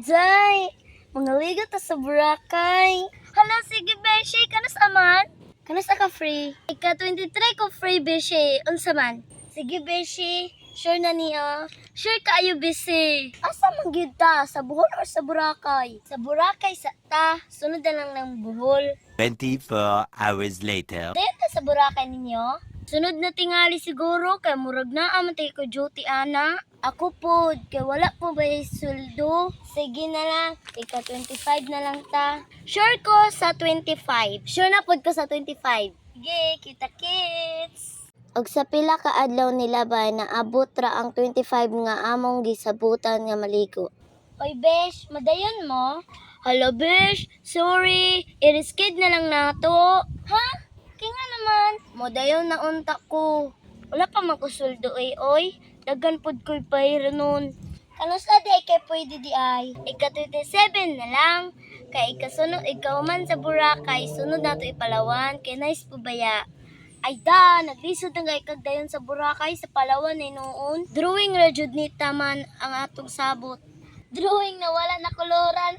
Jay, mangaligo ta sa Boracay. Hala, sige, Beshi, kanas aman? Kanas ka free? Ika-23 ko free, Beshi. Unsa man? Sige, Beshi. Sure na niya. Sure kaayo, Beshi. Asa man gyud ta? Sa Bohol or sa Boracay? Sa Boracay sa ta. Sunod na lang ng Bohol. 24 hours later. Dayon ta sa Boracay ninyo? Sunod na tingali siguro kay murag na amatay ko duty ana. Ako po, kay wala po ba yung suldo? Sige na lang, ika 25 na lang ta. Sure ko sa 25. Sure na po ko sa 25. Sige, kita kits. Og sa pila ka adlaw nila ba na abot ra ang 25 nga among gisabutan nga maligo. Oy besh, madayon mo? Hello besh, sorry, i-riskid na lang nato. Ha? Kinga naman, modayon na unta ko. Wala pa makusuldo oy. Dagan pod ko'y pahira nun. Kanusta di kay pwede di ay? Ika-27 na lang. Kay ikasunod, ikaw man sa Boracay, sunod na to Palawan. Kay nice po baya. Ay da, naglisod na kag dayon sa Boracay, sa Palawan ay noon. Drawing ra jud ni taman ang atong sabot. Drawing na wala na koloran.